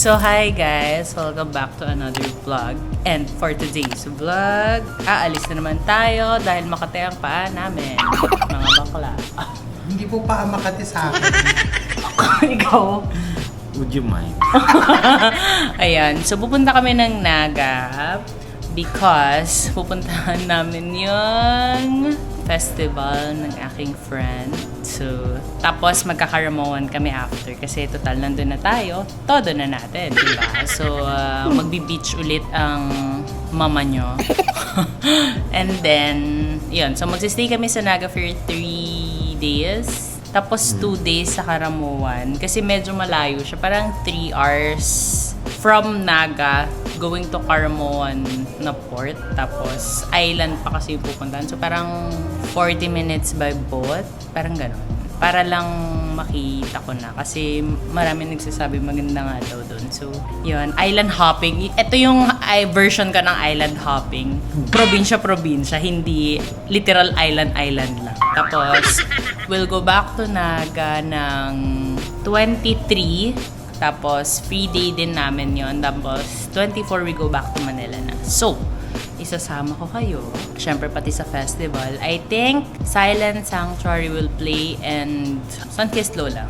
So hi guys, welcome back to another vlog. And for today's vlog, aalis na naman tayo dahil Makati ang paa namin. Mga bakla. Hindi po pa Makati sa akin. Ikaw? Would you mind? Ayan, so pupunta kami ng Naga because pupuntahan namin yung festival ng aking friend. So, tapos magkakaramuan kami after kasi total nandun na tayo, todo na natin, diba? So, magbi-beach ulit ang mama nyo. And then, yun. So, magsistay kami sa Naga for 3 days. Tapos 2 days sa Karamuan kasi medyo malayo siya. Parang 3 hours from Naga going to Karamuan na port. Tapos island pa kasi yung pupuntahan. So parang 40 minutes by boat. Parang ganon. Para lang makita ko na. Kasi marami nagsasabi maganda nga daw doon. So yun, island hopping. Ito yung version ka ng island hopping. Probinsya-probinsya. Hindi literal island lang. Tapos we'll go back to Naga ng 23. Tapos, free day din namin yon. Tapos, 24 we go back to Manila na. So, isasama ko kayo. Siyempre, pati sa festival. I think, Silent Sanctuary will play and Sunkissed Lola.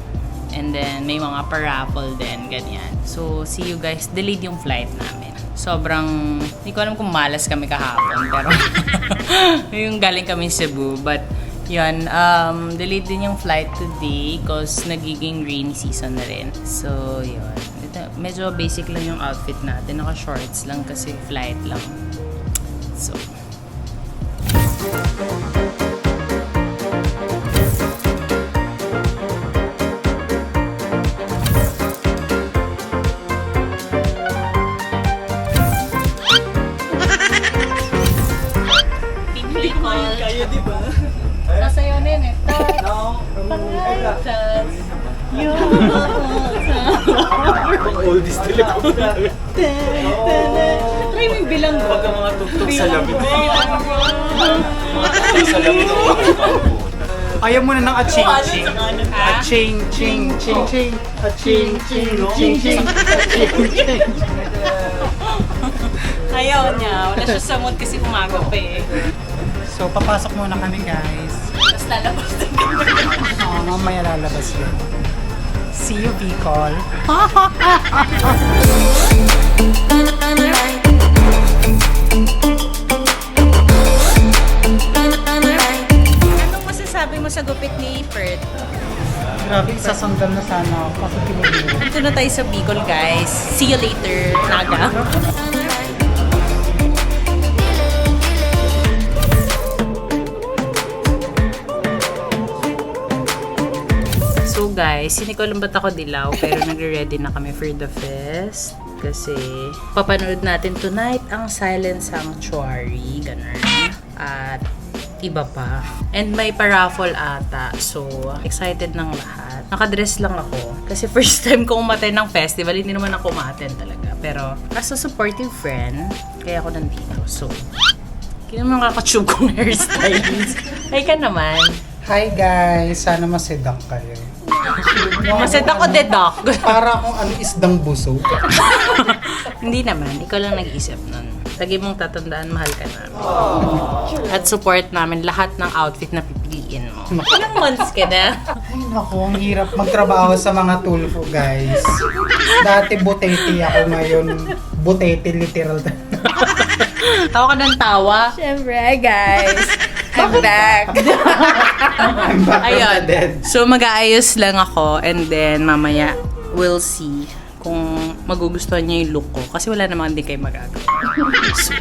And then, may mga paraffle din, ganyan. So, see you guys. Delayed yung flight namin. Sobrang, hindi ko alam kung malas kami kahapon. Pero, yung galing kami Cebu. But, yun, delayed din yung flight today because nagiging rainy season na rin. So, yun. Ito, medyo basic lang yung outfit natin. Naka-shorts lang kasi flight lang. So, Kaya, di ba? sasayonin eh. No. Yung Oldies talaga. try mo yung bilang ko. Pagka mga tugtog sa labi. Mga tugtog sa labi ng Ayaw mo na ng aching-ching. Aching-ching, ching-ching. Aching-ching, ching-ching. Aching-ching. Ayaw niya. Wala siya sa mood kasi umaga pa eh. So, papasok muna kami, guys. Tapos lalabas din kami. Mamaya lalabas yun. See you, Bicol. Anong masasabi mo sa gupit ni Ferd? Grabe, sasandal na sana ako. Kasi pinili. Dito na tayo sa Bicol, guys. See you later, Naga. So guys, hindi ko alam ba't ako dilaw pero nagre-ready na kami for the fest kasi papanood natin tonight ang Silent Sanctuary, ganun. At iba pa. And may paraffle ata. So, excited ng lahat. Nakadress lang ako. Kasi first time ko umattend ng festival. Hindi naman ako umattend talaga. Pero, as a supportive friend, kaya ako nandito. So, kaya naman kakatube kong hairstylist. Ay ka naman. Hi, guys. Sana masedak kayo. Maset ako dedak. Para akong isdang buso. Hindi naman. Ikaw lang nag-isip nun. Lagi mong tatandaan, mahal ka namin. At support namin lahat ng outfit na pipiliin mo. Ilang months ka na? Ay, naku, ang hirap magtrabaho sa mga tulfo, guys. Dati butete ako, ngayon butete literal. Tawa ka ng tawa. Siyempre, guys. I'm back. I'm back from the Ayun. dead. So, mag-aayos lang ako and then mamaya we'll see kung magugustuhan niya yung look ko. Kasi wala naman din kayo magagawa. So,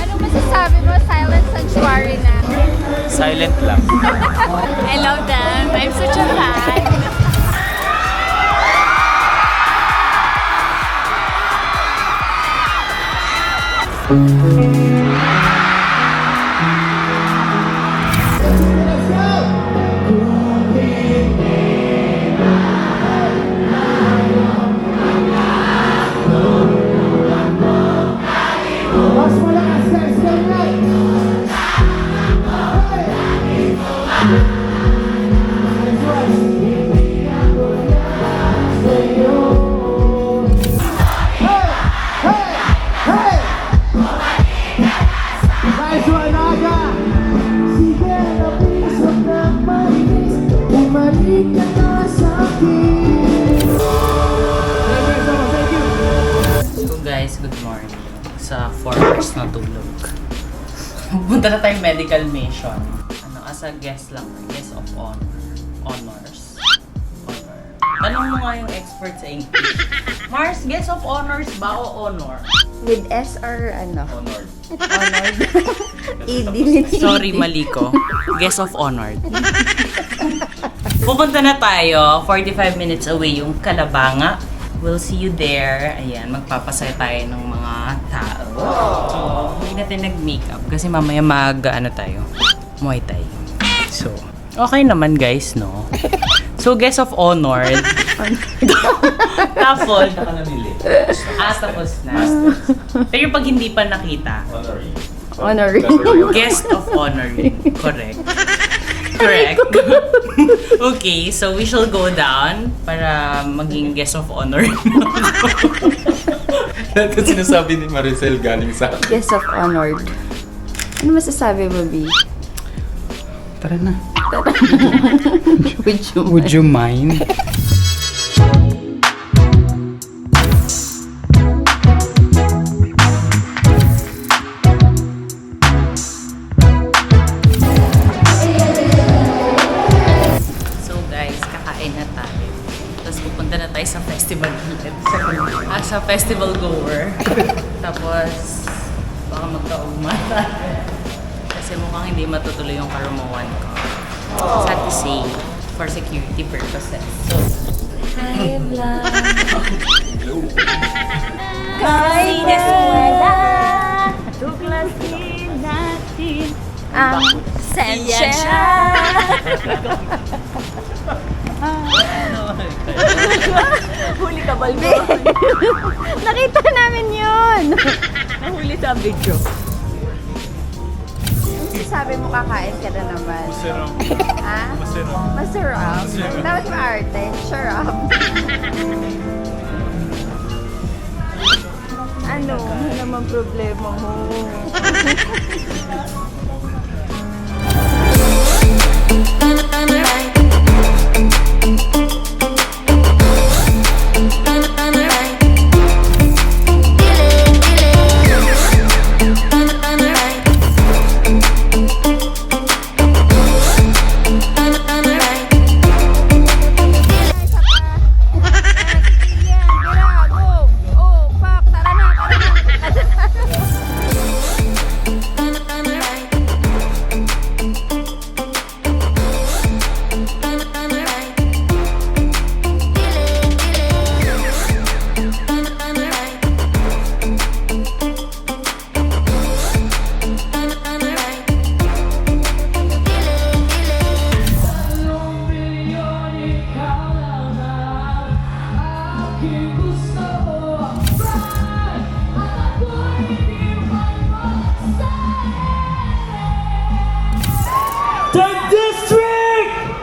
Anong masasabi mo, Silent Sanctuary na? Silent lang. I love them. I'm such a fan. Naga. Sige na pisot ng manis, bumalik ka na sa akin. So guys, good morning. Sa 4 hours na tulog. Punta na tayong medical mission. As a guest lang, guest of honors. Honor. Tanong mo nga yung expert sa English. Mars, guest of honors ba o honor? With S or ano? Honored. Honored. ED. Sorry, mali ko. Guest of honor. Pupunta na tayo. 45 minutes away yung Calabanga. We'll see you there. Ayan, magpapasaya tayo ng mga tao. So, hindi natin nag-makeup kasi mamaya tayo, Muay Thai. So, okay naman guys, no? So, guest of honor. Tapos, tapos na. Pero pag hindi pa nakita, Honorary. Honoring. guest of honoring. Correct. Correct. Okay, so we shall go down para maging guest of honor. Lahat yung sinasabi ni Maricel galing sa akin. Guest of honored. Ano masasabi mo, B? Tara na. Would you? Would you mind? So guys, kakain na tayo. Tapos pupunta na tayo sa festival ulit. Sa festival goer. Tapos, baka magkaugma tayo. Kasi mukhang hindi matutuloy yung karumawan ko. Sad to say, for security purposes. So, hi vlog! Kahit na wala, tuklasin natin ang sensya. Huli ka, Balbi. Nakita namin yun. Nahuli sa video. Sabi mo kakain ka na naman. Masarap. Ha? Masarap. Masarap. Dapat maarte. Sarap. Ano naman problema mo? Third District!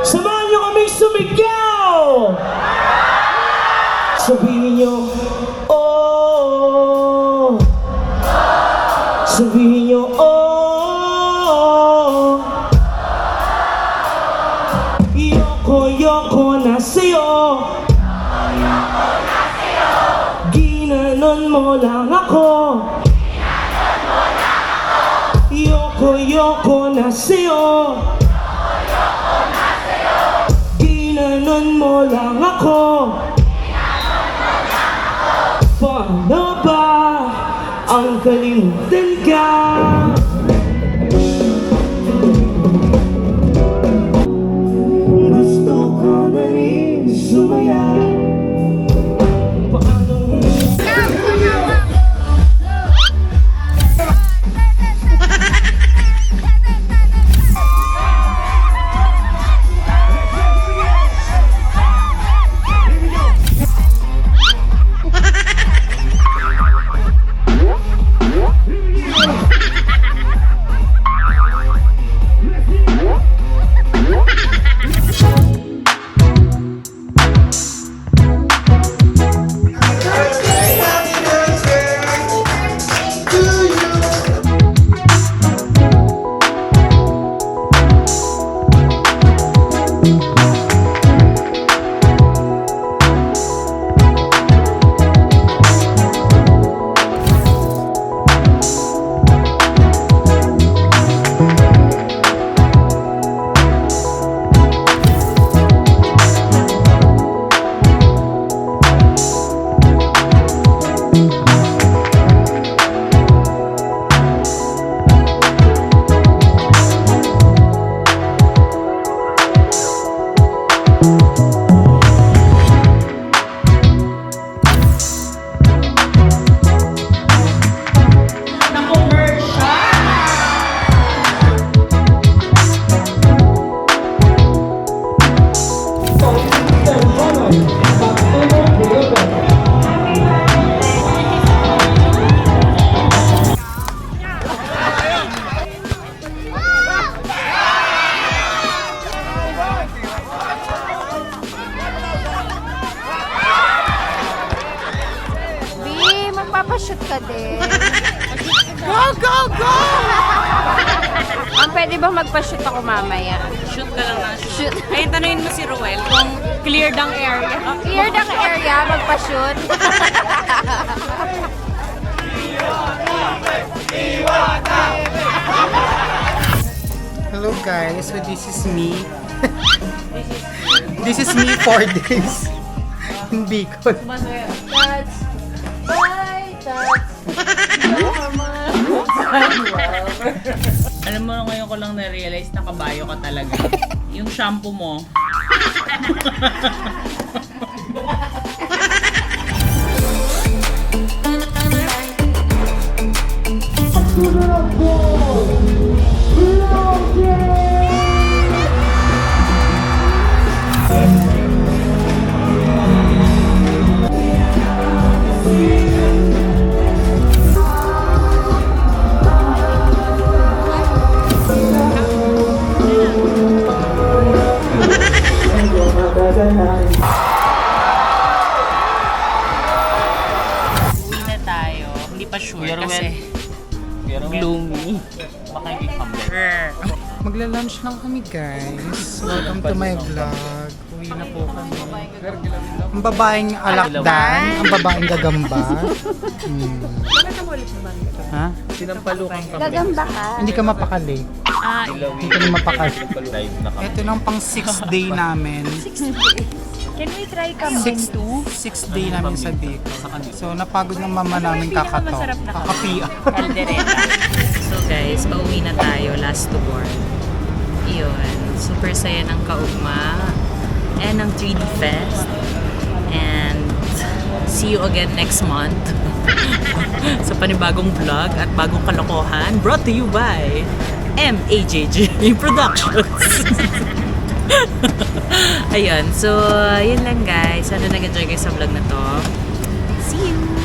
Samahan niyo kaming sumigaw! Sabihin niyo, oh! Sabihin niyo, oh! Yoko na sa'yo! Ginanon mo lang ako! Yoko na sa'yo. Ginanon mo lang ako. Paano ba ang kalimutan ka? Gusto ko na rin sumaya. Paano Pwede ba magpa-shoot ako mamaya? Shoot ka lang ng shoot. Shoot. Ay, tanungin mo si Ruel kung cleared ang area. Clear ng area, magpa-shoot. Hello guys, so this is me. This is me 4 days in Bicol. That's bye, that's Alam mo, ngayon ko lang na-realize na kabayo ka talaga. Yung shampoo mo. Hindi na tayo. Hindi pa sure Kuya Ruel. kasi gloomy. Baka hindi comeback. Magla-lunch lang kami guys. Welcome to my vlog. Uwi na po kami. Ang babaeng alakdan, ang babaeng gagamba. Ha? Sinampalukan kami. Gagamba ka. Hindi ka mapakali. Ah, Hindi ka na mapakali. Live na kami. Ito nang pang 6th day namin. Can we try 6th day namin sa Bicol. So napagod ng mama namin kakato. Kakapia. caldereta. So guys, pauwi na tayo. Last to board. Iyon. Super saya ng kaugma. And ng 3D Fest. And see you again next month. Sa panibagong vlog at bagong kalokohan. Brought to you by MAJJ Productions. Ayun. So, yun lang guys. Sana nag-enjoy kayo sa vlog na to. See you!